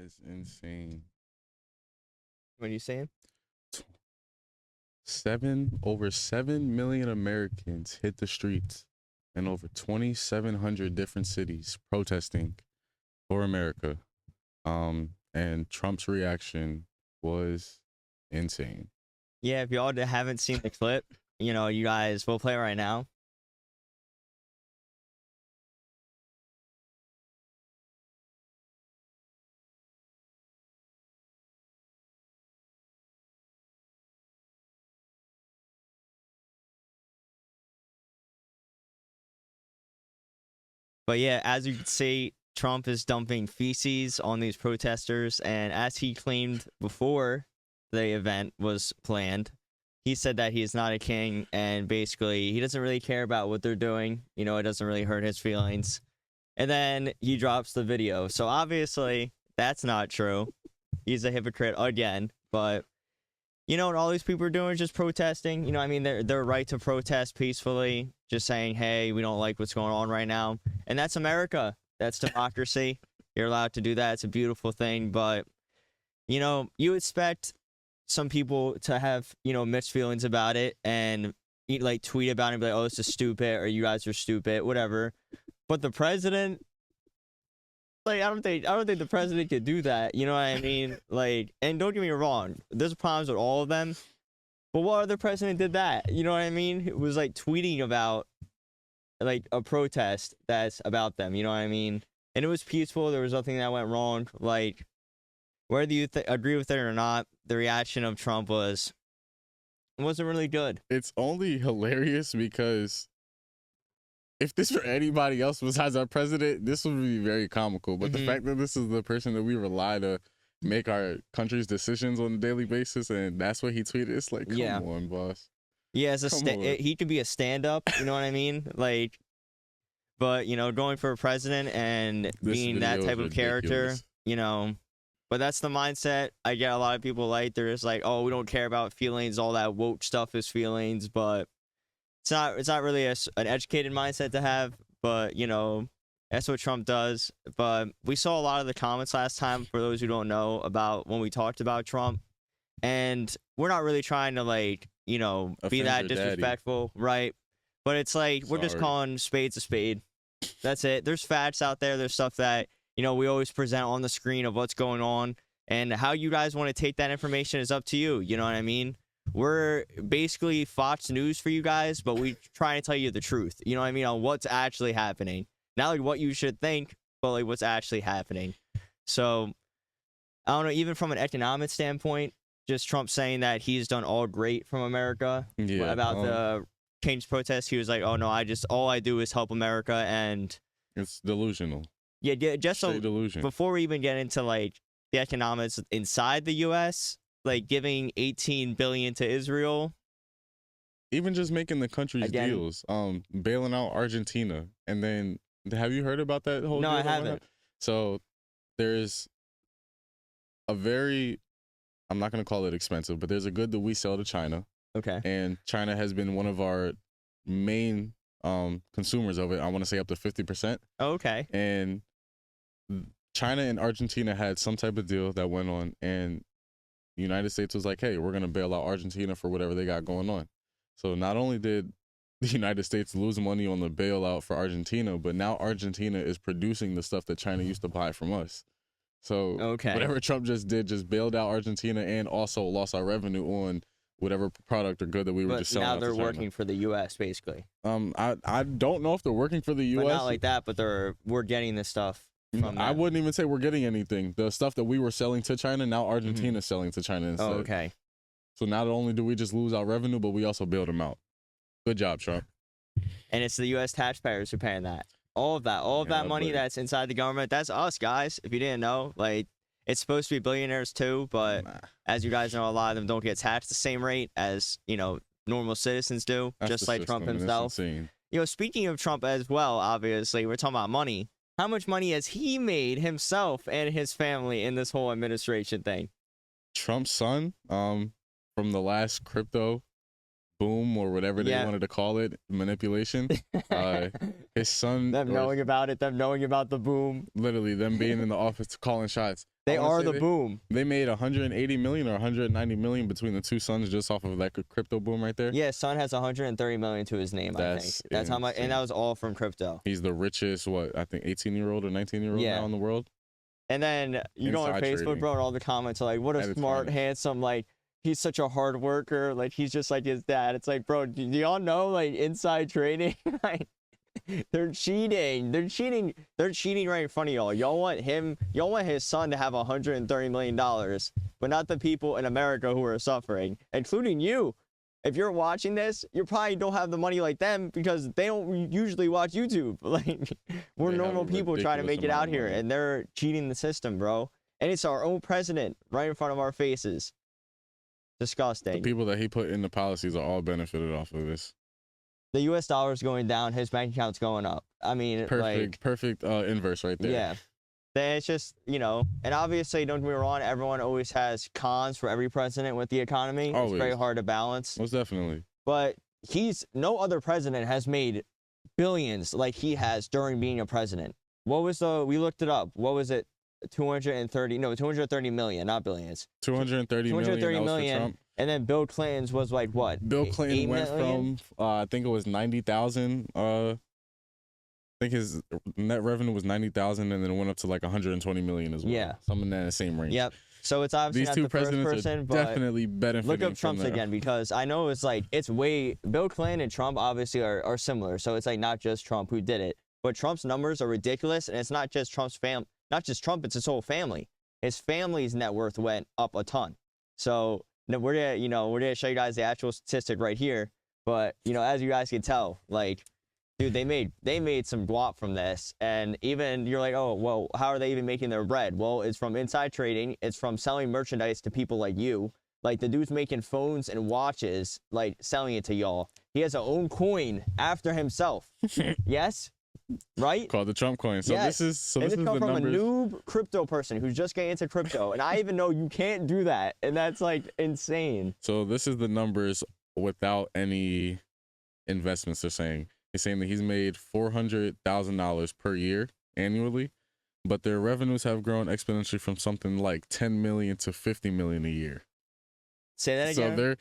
is insane. What are you saying? Over 7 million Americans hit the streets in over 2,700 different cities protesting for America. And Trump's reaction was insane. Yeah, if y'all haven't seen the clip, you guys will play it right now. But yeah, as you can see, Trump is dumping feces on these protesters, and as he claimed before the event was planned, he said that he is not a king, and basically he doesn't really care about what they're doing. It doesn't really hurt his feelings. And then he drops the video. So obviously that's not true. He's a hypocrite again. But what all these people are doing is just protesting. Their right to protest peacefully, just saying, hey, we don't like what's going on right now. And that's America. That's democracy. You're allowed to do that. It's a beautiful thing. But, you expect some people to have, mixed feelings about it and tweet about it and be like, oh, this is stupid, or you guys are stupid, whatever. But the president, I don't think the president could do that. You know what I mean? And don't get me wrong, there's problems with all of them. But what other president did that? You know what I mean? It was tweeting about a protest that's about them. You know what I mean? And it was peaceful. There was nothing that went wrong. Whether you agree with it or not, the reaction of Trump wasn't really good. It's only hilarious because if this were anybody else besides our president, this would be very comical. But the fact that this is the person that we rely to make our country's decisions on a daily basis, and that's what he tweeted, it's like, come on, boss. Yeah, he could be a stand-up, you know what I mean? But, going for a president and being that type of character, but that's the mindset. I get a lot of people they're just oh, we don't care about feelings, all that woke stuff is feelings, but it's not really an educated mindset to have, but, that's what Trump does. But we saw a lot of the comments last time, for those who don't know, about when we talked about Trump. And we're not really trying to, be that disrespectful, right? But it's we're just calling spades a spade. That's it. There's facts out there. There's stuff that, we always present on the screen of what's going on. And how you guys want to take that information is up to you. You know what I mean? We're basically Fox News for you guys, but we try to tell you the truth. You know what I mean? On what's actually happening. Not what you should think, but what's actually happening. So, I don't know, even from an economic standpoint, just Trump saying that he's done all great from America about the change protest. He was like, oh no, all I do is help America, and it's delusional. Yeah, just so delusion. Before we even get into the economics inside the US, giving $18 billion to Israel, even just making the country's deals, bailing out Argentina. And then, have you heard about that whole deal? No, I haven't. So there's I'm not going to call it expensive, but there's a good that we sell to China. Okay. And China has been one of our main consumers of it. I want to say up to 50%. Oh, okay. And China and Argentina had some type of deal that went on, and the United States was like, hey, we're going to bail out Argentina for whatever they got going on. So not only did the United States lose money on the bailout for Argentina, but now Argentina is producing the stuff that China used to buy from us. So whatever Trump just did, just bailed out Argentina and also lost our revenue on whatever product or good that we were just selling. Now they're working for the U.S. basically. I don't know if they're working for the U.S. But not like that, but we're getting this stuff from them. I wouldn't even say we're getting anything. The stuff that we were selling to China, now Argentina's selling to China instead. Oh, okay. So not only do we just lose our revenue, but we also bailed them out. Good job, Trump. And it's the U.S. taxpayers who are paying that. All of that money that's inside the government, that's us, guys. If you didn't know, it's supposed to be billionaires too, but as you guys know, a lot of them don't get taxed the same rate as, normal citizens do, just like Trump himself. Speaking of Trump as well, obviously, we're talking about money. How much money has he made himself and his family in this whole administration thing? Trump's son, from the last crypto boom or whatever they Yeah. wanted to call it, manipulation. His son, Them knowing about it, them knowing about the boom. literally them being in the office calling shots. They I wanna are say the boom. They made 180 million or 190 million between the two sons just off of that crypto boom right there. Yeah, son has 130 million to his name. I think that's how much, and that was all from crypto. He's the richest, what I think, 18-year-old or 19-year-old Yeah. now in the world. And then you go on Inside Facebook, trading. bro, and all the comments are like, "What a At its smart, finest. handsome, like he's such a hard worker, like he's just like his dad." It's like, bro, do y'all know like inside trading, like they're cheating, they're cheating right in front of y'all. Y'all want his son to have $130 million, but not the people in America who are suffering, including you. If you're watching this, you probably don't have the money like them because they don't usually watch YouTube. Like, we're They have normal a people trying to ridiculous make it amount out of here, money. and they're cheating the system, bro. And it's our own president right in front of our faces. The Disgusting. people that he put in the policies are all benefited off of this. The U.S. dollar's going down, his bank account's going up. I mean, Perfect inverse right there. yeah. Then it's just, you know, and obviously, don't get me wrong, everyone always has cons for every president with the economy. It's very Always. hard to balance. Most definitely. But no other president has made billions like he has during being a president. We looked it up. What was it? 230 million, not billions. 230 million. For Trump. And then Bill Clinton's was like what? Bill Clinton 8 went million? from I think it was 90,000. I think his net revenue was 90,000, and then it went up to like 120 million as well. Yeah. Something in that same range. Yep. So it's obviously These not two the first presidents person, are but definitely benefiting. look up from Trump's their- again, because I know Bill Clinton and Trump obviously are similar. So it's like not just Trump who did it, but Trump's numbers are ridiculous, and it's not just Trump's not just Trump, it's his whole family. His family's net worth went up a ton. So we're gonna show you guys the actual statistic right here. But as you guys can tell, like, dude, they made some guap from this, and even you're like, oh, well, how are they even making their bread? Well, it's from inside trading. It's from selling merchandise to people like you. Like, the dude's making phones and watches, like, selling it to y'all. He has his own coin after himself. Yes? Right? Called the Trump coin. So Yes. this is And the it comes from numbers. a noob crypto person who's just getting into crypto. And I even know you can't do that. And that's, like, insane. So this is the numbers without any investments. They're saying. He's saying that he's made $400,000 per year annually, but their revenues have grown exponentially from something like 10 million to 50 million a year. Say that again.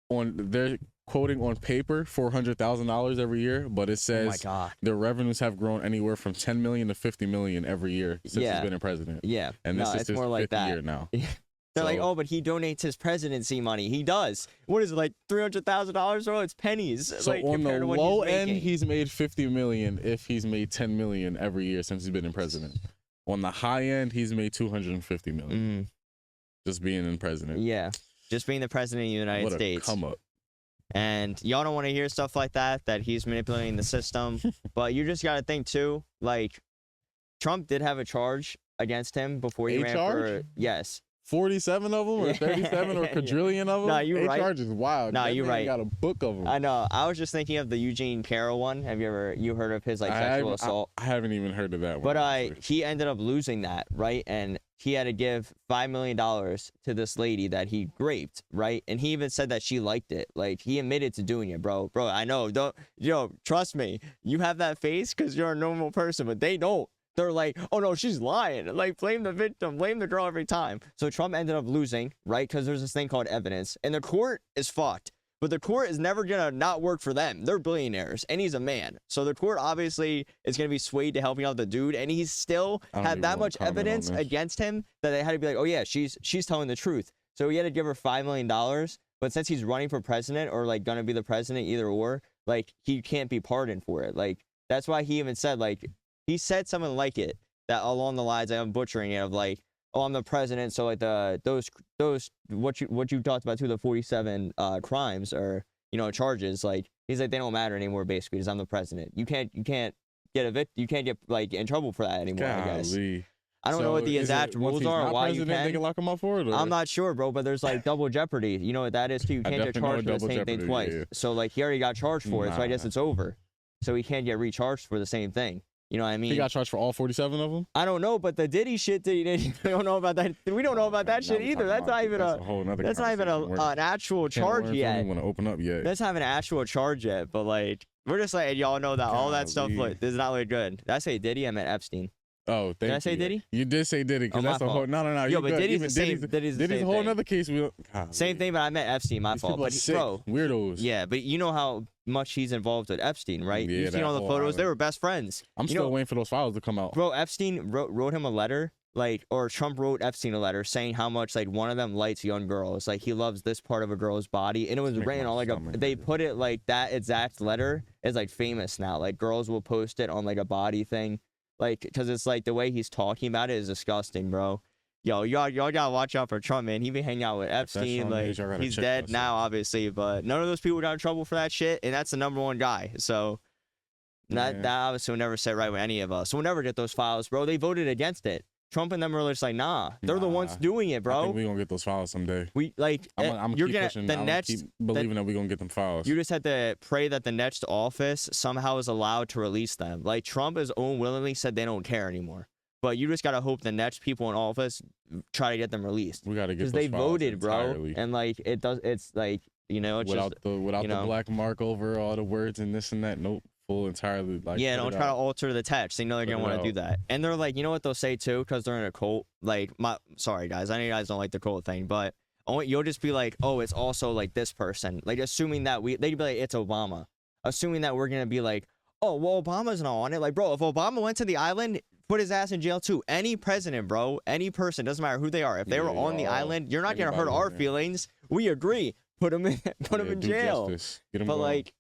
So they're quoting on paper $400,000 every year, but it Oh my says God. their revenues have grown anywhere from 10 million to 50 million every year since Yeah. he's been a president. Yeah. And No, this is it's his more like fifth that. year now. They're like, So- oh, but he donates his presidency money. He does. What is it, like $300,000? Oh, it's pennies. So like, on the compared to what low he's end, making. he's made 50 million if he's made 10 million every year since he's been in president. On the high end, he's made 250 million just being in president. Yeah. Just being the president of the United What States. a come up. And y'all don't want to hear stuff like that he's manipulating the system. But you just got to think, too, like, Trump did have a charge against him before he A ran charge? for... Yes. 47 of them or Yeah. 37 or quadrillion of them? Nah, you're right. charges, wow. Nah, That you're man right. got a book of them. I know. I was just thinking of the Eugene Carroll one. Have you heard of his, like, sexual assault? I haven't even heard of that one. But honestly. he ended up losing that, right? And he had to give $5 million to this lady that he raped, right? And he even said that she liked it. Like, he admitted to doing it, bro. Bro, I know. Trust me. You have that face because you're a normal person, but they don't. They're like, oh no, she's lying. Like, blame the victim, blame the girl every time. So Trump ended up losing, right? Because there's this thing called evidence. And the court is fucked. But the court is never going to not work for them. They're billionaires, and he's a man. So the court obviously is going to be swayed to helping out the dude, and he's still I don't had even that wanna much comment on evidence this. against him that they had to be like, oh yeah, she's telling the truth. So he had to give her $5 million. But since he's running for president or like going to be the president, either or, like, he can't be pardoned for it. Like, that's why he even said, like, he said something like it, that along the lines, I'm butchering it, of like, oh, I'm the president, so like those what you talked about too, the 47 crimes or charges, like, he's like, they don't matter anymore basically because I'm the president. You can't get you can't get like in trouble for that anymore. I guess. Golly. I don't know what the is exact it, once rules he's are or not why you president, they can. can lock him up for it? Or? I'm not sure, bro, but there's like double jeopardy. You know what that is too. You I can't get definitely know charged for the double same thing jeopardy, twice. yeah. So like he already got charged for it, so I guess Nah. it's over. So he can't get recharged for the same thing. You know what I mean? He got charged for all 47 of them? I don't know, but the Diddy shit, we don't know about that. We don't know about that shit either. That's not even an actual charge yet. Don't want to open up yet. That's not even an actual charge yet. But like, we're just like, y'all know that all that stuff does not look good. Did I say Diddy? I meant Epstein. Oh, thank you. Did I say Diddy? You did say Diddy, because that's a whole... No. Yo, but Diddy's the same. Diddy's a whole other case. Same thing, but I meant Epstein. My fault. But bro, weirdos. Yeah, but you know how much he's involved with Epstein, right? Yeah, You've seen all the photos. Island. They were best friends. I'm still waiting for those files to come out. Bro, Epstein wrote him a letter, or Trump wrote Epstein a letter saying how much one of them likes young girls. He loves this part of a girl's body, and it was written on they put it that exact letter is famous now. Girls will post it on a body thing. Because it's the way he's talking about it is disgusting, bro. Yo, y'all gotta watch out for Trump, man. He been hanging out with Epstein. He's dead now, obviously, but none of those people got in trouble for that shit, and that's the #1 guy. So that obviously will never sit right with any of us. So we'll never get those files, bro. They voted against it. Trump and them were just nah. They're the ones doing it, bro. I think we gonna get those files someday. I'm you're keep pushing. I'm gonna keep believing that we gonna get them files. You just have to pray that the next office somehow is allowed to release them. Trump has unwillingly said they don't care anymore. But you just gotta hope the next people in office try to get them released. We gotta get those because they files voted, entirely. bro. And it does. It's without the black mark over all the words and this and that. Nope. Full entirely don't try to alter the text. They know they're gonna want to do that, and they're you know what they'll say too, because they're in a cult. Sorry guys, I know you guys don't like the cult thing, but you'll just be oh, it's also this person, assuming that they'd be it's Obama, assuming that we're gonna be oh, well, Obama's not on it. Bro, if Obama went to the island, put his ass in jail too. Any president, bro, any person, doesn't matter who they are. If they were on the island, you're not gonna hurt our feelings. We agree. Put them in jail. But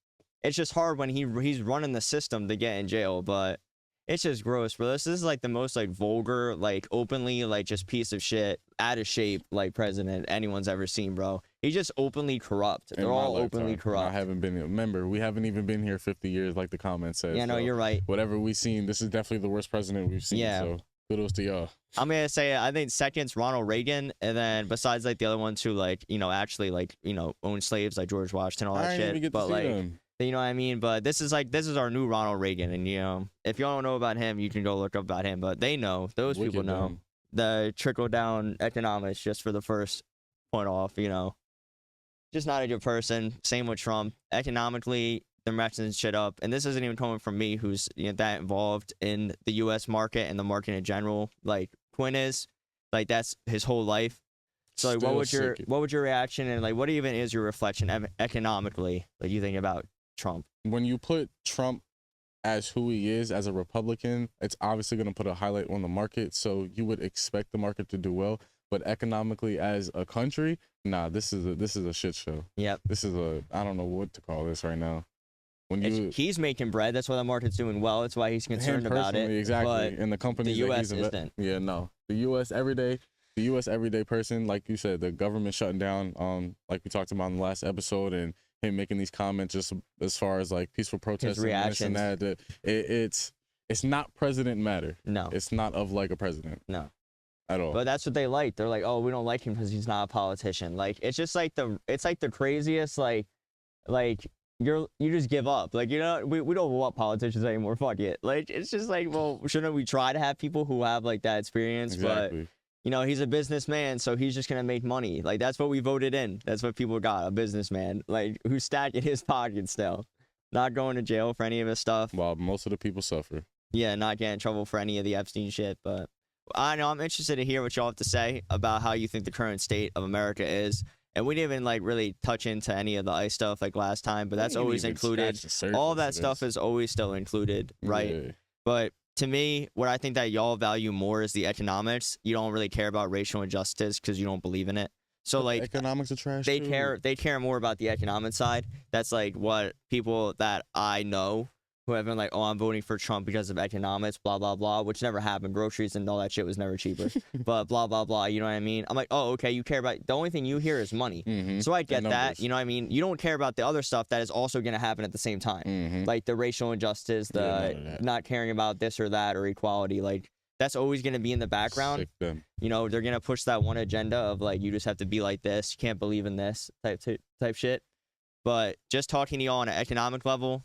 it's just hard when he's running the system to get in jail, but it's just gross, bro. This is the most vulgar, openly just piece of shit, out of shape president anyone's ever seen, bro. He's just openly corrupt. They're all openly corrupt. Remember, we haven't even been here 50 years, like the comment says. Yeah, no, you're right. Whatever we've seen, this is definitely the worst president we've seen. Yeah. So kudos to y'all. I'm gonna say I think second's Ronald Reagan, and then besides the other ones who actually owned slaves George Washington, all that shit. But you know what I mean? But this is our new Ronald Reagan, and if y'all don't know about him, you can go look up about him. But they know, those people know the trickle down economics. Just for the first point off, just not a good person. Same with Trump. Economically, they're messing shit up, and this isn't even coming from me, who's that involved in the U.S. market and the market in general. Quinn is that's his whole life. So what would your reaction, and what even is your reflection economically? You think about Trump? When you put Trump as who he is as a Republican, it's obviously going to put a highlight on the market. So you would expect the market to do well, but economically as a country, nah, this is a shit show. Yep. This is I don't know what to call this right now. He's making bread. That's why the market's doing well. That's why he's concerned about it. Exactly. And the companies, the U.S. isn't. Yeah, no. The U.S. everyday person, like you said, the government shutting down, like we talked about in the last episode, and him making these comments just as far as peaceful protests and this and that. It's not president matter. No. It's not of a president. No. At all. But that's what they like. They're oh, we don't like him because he's not a politician. It's just the craziest you just give up. We don't want politicians anymore. Fuck it. It's just well, shouldn't we try to have people who have that experience? Exactly. But he's a businessman, so he's just gonna make money. That's what we voted in. That's what people got, a businessman, who's stacking his pockets still, not going to jail for any of his stuff. While most of the people suffer. Yeah, not getting in trouble for any of the Epstein shit. But I know I'm interested to hear what y'all have to say about how you think the current state of America is. And we didn't even really touch into any of the ICE stuff last time, but that's always included. All that stuff is always still included, right? Yeah. But to me, what I think that y'all value more is the economics. You don't really care about racial injustice because you don't believe in it. So economics are trash. They care more about the economic side. That's what people that I know who have been oh, I'm voting for Trump because of economics, blah, blah, blah, which never happened. Groceries and all that shit was never cheaper. But blah, blah, blah, you know what I mean? I'm oh, okay, you care about... The only thing you hear is money. Mm-hmm. So I get that, you know what I mean? You don't care about the other stuff that is also going to happen at the same time. Mm-hmm. The racial injustice, the not caring about this or that or equality. That's always going to be in the background. They're going to push that one agenda of you just have to be like this, you can't believe in this type shit. But just talking to y'all on an economic level,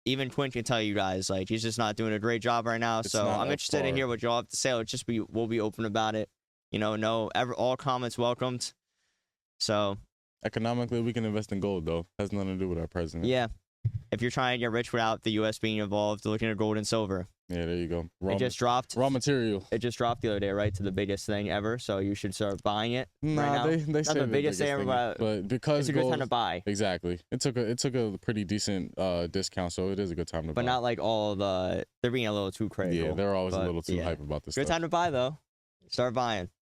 even Quinn can tell you guys, like, he's just not doing a great job right now. It's So not I'm up interested in par. hear what y'all have to say. We'll be open about it. You know, all comments welcomed. So Economically, we can invest in gold, though. Has nothing to do with our president. yeah, if you're trying to get rich without the U.S. being involved, looking at gold and silver. Yeah, there you go. It just dropped. Raw material. It just dropped the other day, right, to the biggest thing ever. So you should start buying it. Nah, right now. they say the biggest thing ever, but because it's a good time to buy. Exactly. It took a pretty decent discount, so it is a good time to buy. But not like all they're being a little too critical. Yeah, they're always a but, little too hype about this Good stuff. time to buy though. Start buying.